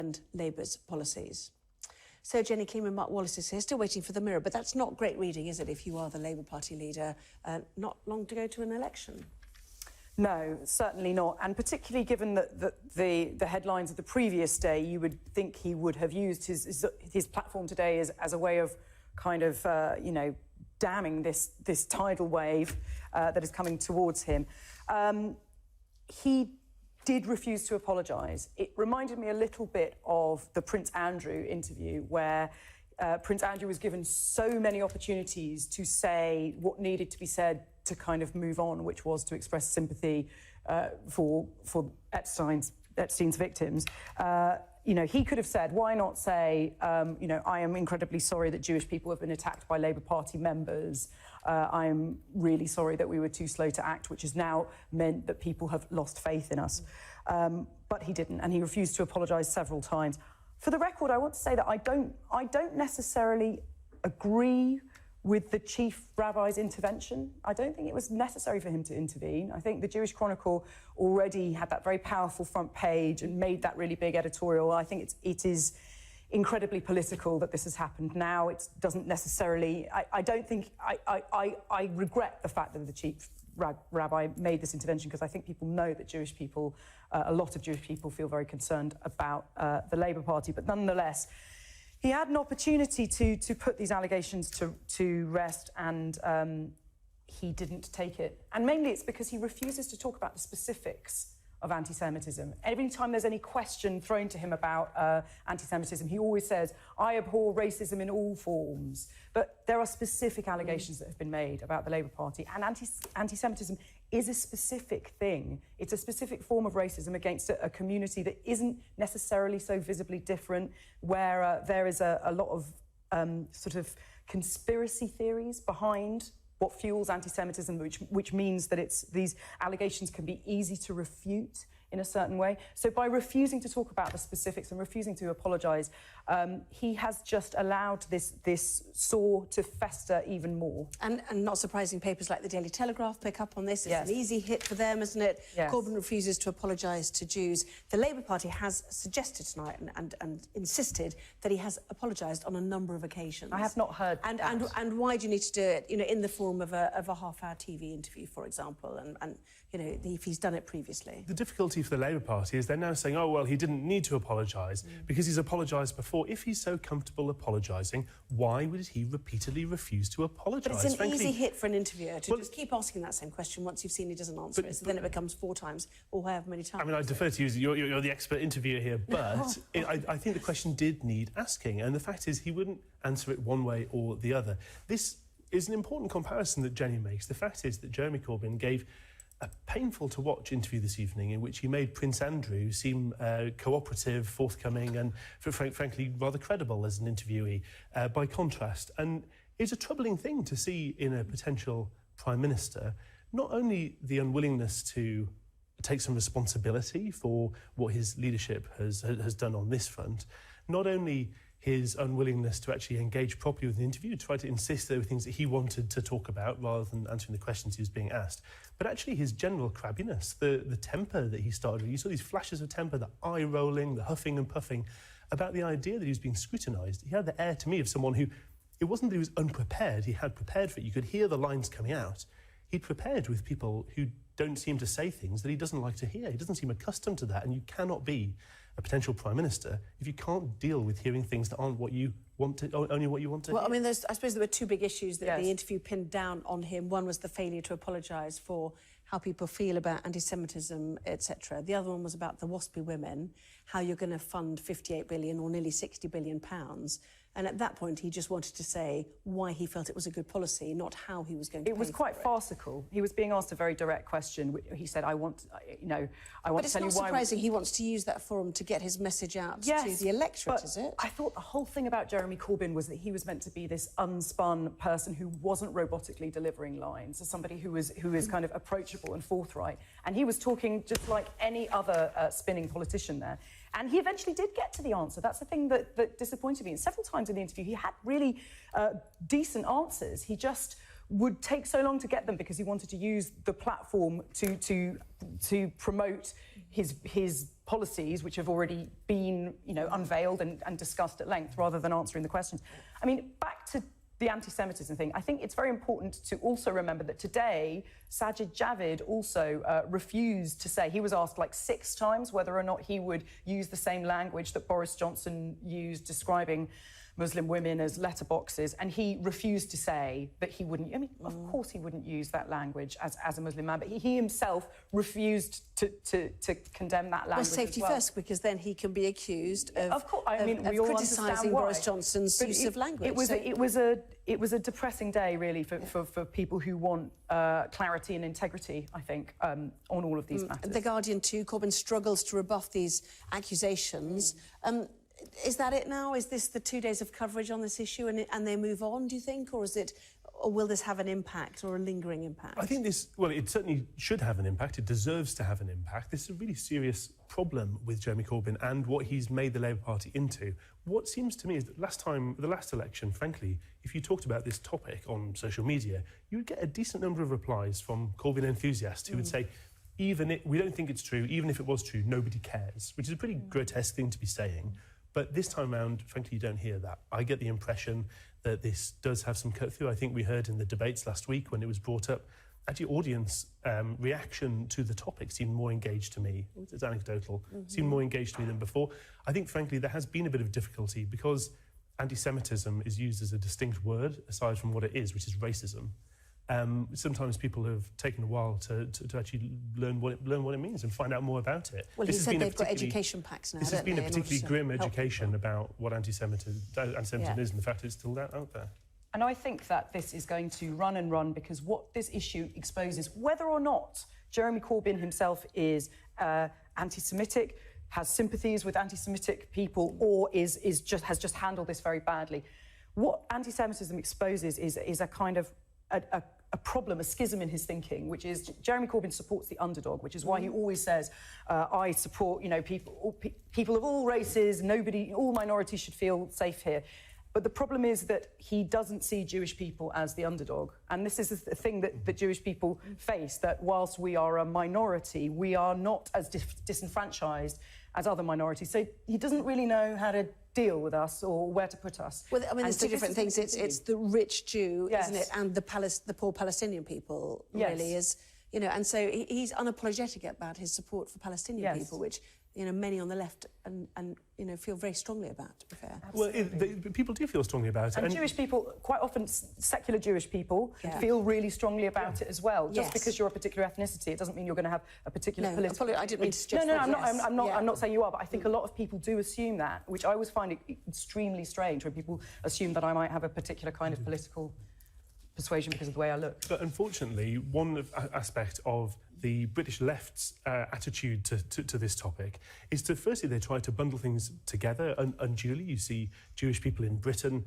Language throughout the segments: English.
defend Labour's policies. So Jenny Kleeman, Mark Wallace is here, still waiting for the Mirror, but that's not great reading, is it, if you are the Labour Party leader, not long to go to an election? No, certainly not. And particularly given that the headlines of the previous day, you would think he would have used his platform today as a way of kind of, damning this tidal wave that is coming towards him. He did refuse to apologise. It reminded me a little bit of the Prince Andrew interview where Prince Andrew was given so many opportunities to say what needed to be said to kind of move on, which was to express sympathy for Epstein's victims. He could have said, why not say, I am incredibly sorry that Jewish people have been attacked by Labour Party members. I'm really sorry that we were too slow to act, which has now meant that people have lost faith in us. But he didn't, and he refused to apologise several times. For the record, I want to say that I don't necessarily agree with the Chief Rabbi's intervention. I don't think it was necessary for him to intervene. I think the Jewish Chronicle already had that very powerful front page and made that really big editorial. I think it is incredibly political that this has happened now. It doesn't necessarily... I regret the fact that the Chief Rabbi made this intervention, because I think people know that Jewish people, a lot of Jewish people, feel very concerned about the Labour Party. But nonetheless, he had an opportunity to put these allegations to rest, and he didn't take it. And mainly it's because he refuses to talk about the specifics of anti-Semitism. Every time there's any question thrown to him about anti-Semitism, he always says, I abhor racism in all forms. But there are specific allegations that have been made about the Labour Party, and anti-Semitism is a specific thing. It's a specific form of racism against a community that isn't necessarily so visibly different, where there is a lot of sort of conspiracy theories behind what fuels anti-Semitism, which means that these allegations can be easy to refute in a certain way. So by refusing to talk about the specifics and refusing to apologise, he has just allowed this sore to fester even more. And not surprising, papers like the Daily Telegraph pick up on this. It's yes. an easy hit for them, isn't it? Yes. Corbyn refuses to apologise to Jews. The Labour Party has suggested tonight and insisted that he has apologised on a number of occasions. I have not heard that. And why do you need to do it, in the form of a half-hour TV interview, for example, and if he's done it previously? The difficulty for the Labour Party is they're now saying, oh, well, he didn't need to apologise because he's apologised before. If he's so comfortable apologising, why would he repeatedly refuse to apologise? But it's an easy hit for an interviewer to just keep asking that same question once you've seen he doesn't answer it, so then it becomes 4 times or however many times. I mean, I defer to you, you're the expert interviewer here, but I think the question did need asking, and the fact is he wouldn't answer it one way or the other. This is an important comparison that Jenny makes. The fact is that Jeremy Corbyn gave a painful-to-watch interview this evening in which he made Prince Andrew seem cooperative, forthcoming and, frankly, rather credible as an interviewee, by contrast. And it's a troubling thing to see in a potential Prime Minister, not only the unwillingness to take some responsibility for what his leadership has done on this front, not only his unwillingness to actually engage properly with the interview, try to insist there were things that he wanted to talk about rather than answering the questions he was being asked, but actually his general crabbiness, the temper that he started with. You saw these flashes of temper, the eye-rolling, the huffing and puffing, about the idea that he was being scrutinised. He had the air to me of someone who, it wasn't that he was unprepared, he had prepared for it. You could hear the lines coming out. He'd prepared with people who don't seem to say things that he doesn't like to hear. He doesn't seem accustomed to that, and you cannot be a potential Prime Minister if you can't deal with hearing things that aren't what you want to, only what you want to hear. Well, I mean, I suppose there were 2 big issues that the interview pinned down on him. One was the failure to apologise for how people feel about anti-Semitism, etc. The other one was about the WASPy women, how you're going to fund 58 billion or nearly 60 billion pounds. And at that point, he just wanted to say why he felt it was a good policy, not how he was going to pay for it. It was quite farcical. He was being asked a very direct question. He said, I want to tell you why... But it's not surprising he wants to use that forum to get his message out to the electorate, is it? I thought the whole thing about Jeremy Corbyn was that he was meant to be this unspun person who wasn't robotically delivering lines, as somebody who is kind of approachable and forthright. And he was talking just like any other spinning politician there. And he eventually did get to the answer. That's the thing that disappointed me. And several times in the interview, he had really decent answers. He just would take so long to get them because he wanted to use the platform to promote his policies which have already been, unveiled and discussed at length, rather than answering the questions. I mean, back to the anti-Semitism thing, I think it's very important to also remember that today, Sajid Javid also refused to say, he was asked like 6 times whether or not he would use the same language that Boris Johnson used describing Muslim women as letterboxes, and he refused to say that he wouldn't. I mean, of course he wouldn't use that language as a Muslim man, but he himself refused to condemn that language. Well, safety first, because then he can be accused of course, I mean, we all criticising Boris Johnson's use of language. It was a depressing day, really, for people who want clarity and integrity, I think, on all of these matters. The Guardian too, Corbyn struggles to rebuff these accusations. Is that it now? Is this the 2 days of coverage on this issue and they move on, do you think? Or will this have an impact or a lingering impact? I think it certainly should have an impact. It deserves to have an impact. This is a really serious problem with Jeremy Corbyn and what he's made the Labour Party into. What seems to me is that the last election, frankly, if you talked about this topic on social media, you would get a decent number of replies from Corbyn enthusiasts who would say, we don't think it's true, even if it was true, nobody cares, which is a pretty grotesque thing to be saying. But this time round, frankly, you don't hear that. I get the impression that this does have some cut-through. I think we heard in the debates last week when it was brought up, actually audience reaction to the topic seemed more engaged to me. It's anecdotal. Seemed more engaged to me than before. I think, frankly, there has been a bit of difficulty because anti-Semitism is used as a distinct word, aside from what it is, which is racism. Sometimes people have taken a while to actually learn what it means and find out more about it. Well, he said they've got education packs now. This has been a particularly grim education about what anti-Semitism is and the fact it's still out there. And I think that this is going to run and run because what this issue exposes, whether or not Jeremy Corbyn himself is anti-Semitic, has sympathies with anti-Semitic people, or has just handled this very badly. What anti-Semitism exposes is a kind of a problem, a schism in his thinking, which is Jeremy Corbyn supports the underdog, which is why he always says, I support, people of all races, all minorities should feel safe here. But the problem is that he doesn't see Jewish people as the underdog. And this is the thing that Jewish people face, that whilst we are a minority, we are not as disenfranchised as other minorities. So he doesn't really know how to deal with us or where to put us. Well, I mean, there's 2 different things. It's the rich Jew, isn't it, and the poor Palestinian people, really, is, and so he's unapologetic about his support for Palestinian people, which, many on the left and feel very strongly about, to be fair. Well, people do feel strongly about it. And Jewish people, quite often secular Jewish people, feel really strongly about it as well. Just because you're a particular ethnicity, it doesn't mean you're going to have a particular political... I didn't mean to suggest that. I'm not saying you are, but I think a lot of people do assume that, which I always find extremely strange, when people assume that I might have a particular kind of political persuasion because of the way I look. But unfortunately, one aspect of the British left's attitude to this topic is to, firstly, they try to bundle things together unduly. You see Jewish people in Britain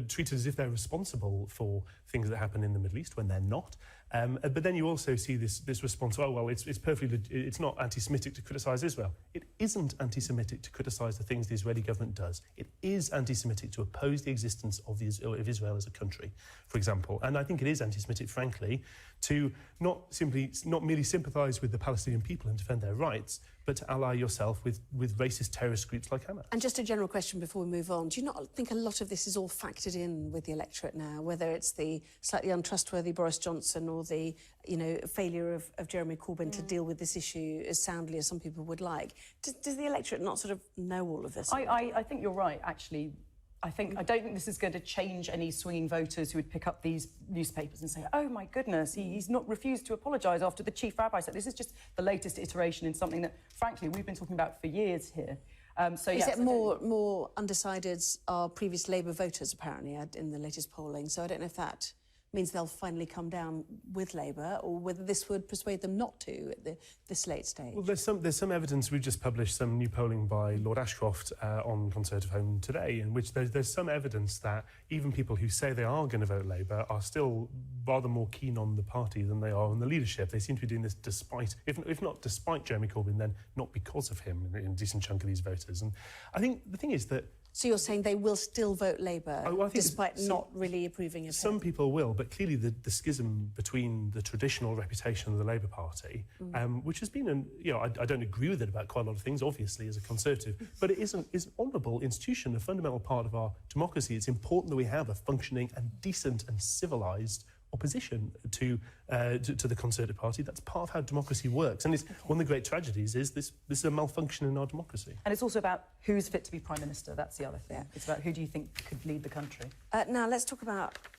treated as if they're responsible for things that happen in the Middle East when they're not. But then you also see this response, it's not anti-Semitic to criticise Israel. It isn't anti-Semitic to criticise the things the Israeli government does. It is anti-Semitic to oppose the existence of Israel as a country, for example. And I think it is anti-Semitic, frankly, to not merely sympathise with the Palestinian people and defend their rights, but to ally yourself with racist terrorist groups like Hamas. And just a general question before we move on. Do you not think a lot of this is all factored in with the electorate now, whether it's the slightly untrustworthy Boris Johnson or the, failure of Jeremy Corbyn to deal with this issue as soundly as some people would like? Does the electorate not sort of know all of this? I think you're right, actually. I don't think this is going to change any swinging voters who would pick up these newspapers and say, oh, my goodness, he's not refused to apologise after the Chief Rabbi said. This is just the latest iteration in something that, frankly, we've been talking about for years here. Is it more undecideds are previous Labour voters, apparently, in the latest polling? So I don't know if that means they'll finally come down with Labour, or whether this would persuade them not to at this late stage. Well, there's some evidence. We've just published some new polling by Lord Ashcroft on Conservative Home today, in which there's some evidence that even people who say they are going to vote Labour are still rather more keen on the party than they are on the leadership. They seem to be doing this despite, if not despite Jeremy Corbyn, then not because of him, in a decent chunk of these voters. And I think the thing is that So you're saying they will still vote Labour, I think despite not really approving of some him? people will, but clearly the schism between the traditional reputation of the Labour Party, which has been, I don't agree with it about quite a lot of things, obviously, as a Conservative, but it is an honourable institution, a fundamental part of our democracy. It's important that we have a functioning and decent and civilised opposition to the Conservative Party. That's part of how democracy works. And it's one of the great tragedies is this is a malfunction in our democracy. And it's also about who's fit to be Prime Minister. That's the other thing. Yeah. It's about who do you think could lead the country. Now, let's talk about